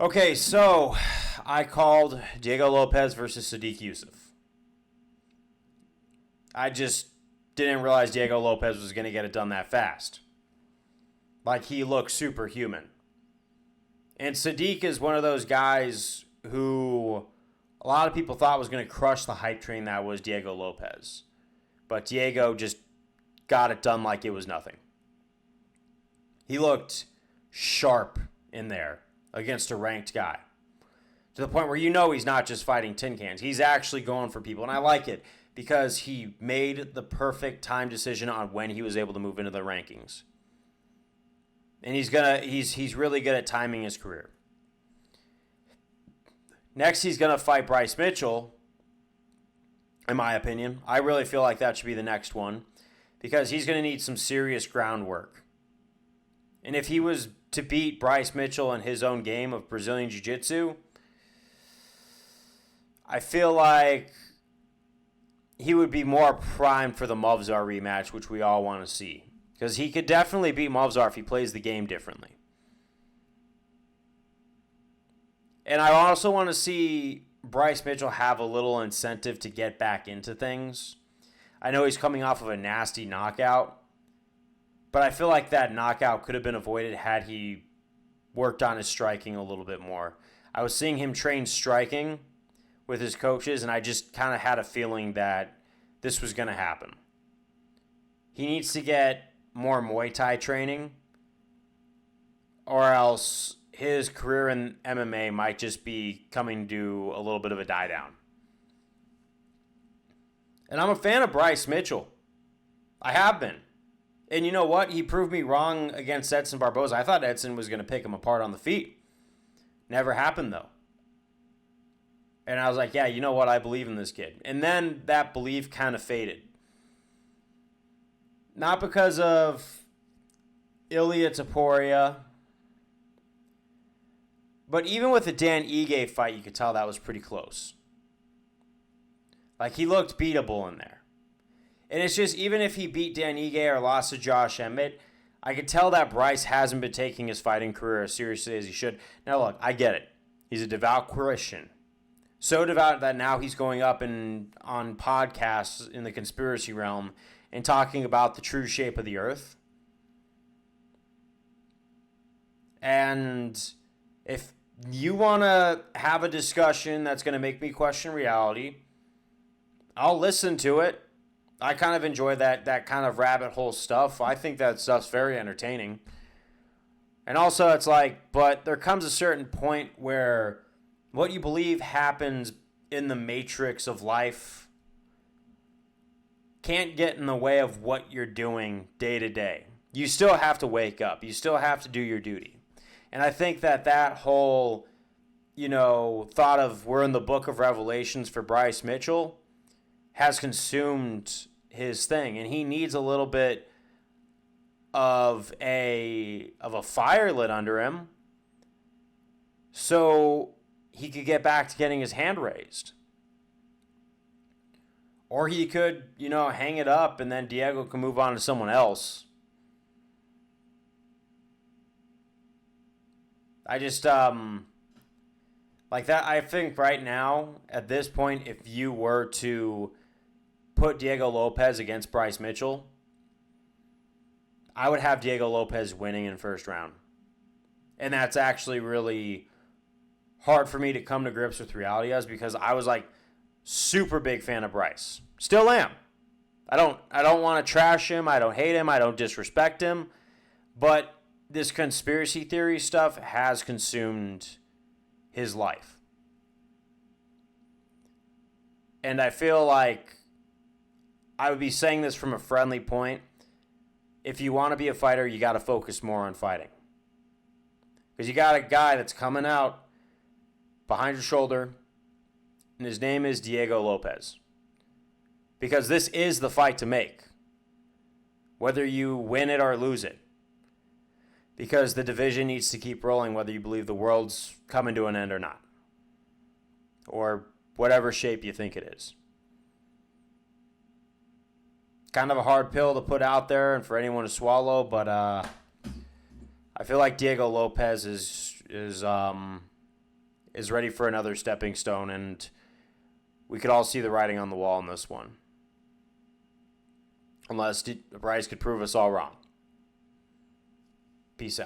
Okay, so I called Diego Lopes versus Sadiq Yusuf. I just didn't realize Diego Lopes was going to get it done that fast. Like, he looked superhuman. And Sadiq is one of those guys who a lot of people thought was going to crush the hype train that was Diego Lopes. But Diego just got it done like it was nothing. He looked sharp in there against a ranked guy. To the point where you know he's not just fighting tin cans. He's actually going for people. And I like it because he made the perfect time decision on when he was able to move into the rankings. And he's really good at timing his career. Next, he's going to fight Bryce Mitchell, in my opinion. I really feel like that should be the next one because he's going to need some serious groundwork. And if he was to beat Bryce Mitchell in his own game of Brazilian Jiu-Jitsu, I feel like he would be more primed for the Movzar rematch, which we all want to see. Because he could definitely beat Movzar if he plays the game differently. And I also want to see Bryce Mitchell have a little incentive to get back into things. I know he's coming off of a nasty knockout, but I feel like that knockout could have been avoided had he worked on his striking a little bit more. I was seeing him train striking with his coaches, and I just kind of had a feeling that this was going to happen. He needs to get more Muay Thai training, or else his career in MMA might just be coming to a little bit of a die down. And I'm a fan of Bryce Mitchell. I have been. And you know what? He proved me wrong against Edson Barboza. I thought Edson was going to pick him apart on the feet. Never happened, though. And I was like, yeah, you know what? I believe in this kid. And then that belief kind of faded. Not because of Ilia Topuria, but even with the Dan Ige fight, you could tell that was pretty close. Like, he looked beatable in there. And it's just, even if he beat Dan Ige or lost to Josh Emmett, I could tell that Bryce hasn't been taking his fighting career as seriously as he should. Now, look, I get it. He's a devout Christian. So devout that now he's going up on podcasts in the conspiracy realm and talking about the true shape of the earth. And if you want to have a discussion that's going to make me question reality, I'll listen to it. I kind of enjoy that kind of rabbit hole stuff. I think that stuff's very entertaining. And also it's like, but there comes a certain point where what you believe happens in the matrix of life can't get in the way of what you're doing day to day. You still have to wake up. You still have to do your duty. And I think that whole, thought of we're in the book of Revelations for Bryce Mitchell has consumed his thing. And he needs a little bit of a fire lit under him so he could get back to getting his hand raised. Or he could, hang it up and then Diego can move on to someone else. I just, like that, I think right now, at this point, if you were to put Diego Lopes against Bryce Mitchell, I would have Diego Lopes winning in first round. And that's actually really hard for me to come to grips with reality as, because I was like super big fan of Bryce. Still am. I don't want to trash him. I don't hate him. I don't disrespect him. But this conspiracy theory stuff has consumed his life. And I feel like I would be saying this from a friendly point. If you want to be a fighter, you got to focus more on fighting. Because you got a guy that's coming out behind your shoulder, and his name is Diego Lopes. Because this is the fight to make, whether you win it or lose it. Because the division needs to keep rolling, whether you believe the world's coming to an end or not. Or whatever shape you think it is. Kind of a hard pill to put out there and for anyone to swallow, but I feel like Diego Lopes is is ready for another stepping stone, and we could all see the writing on the wall in this one. Unless Bryce could prove us all wrong. Peace out.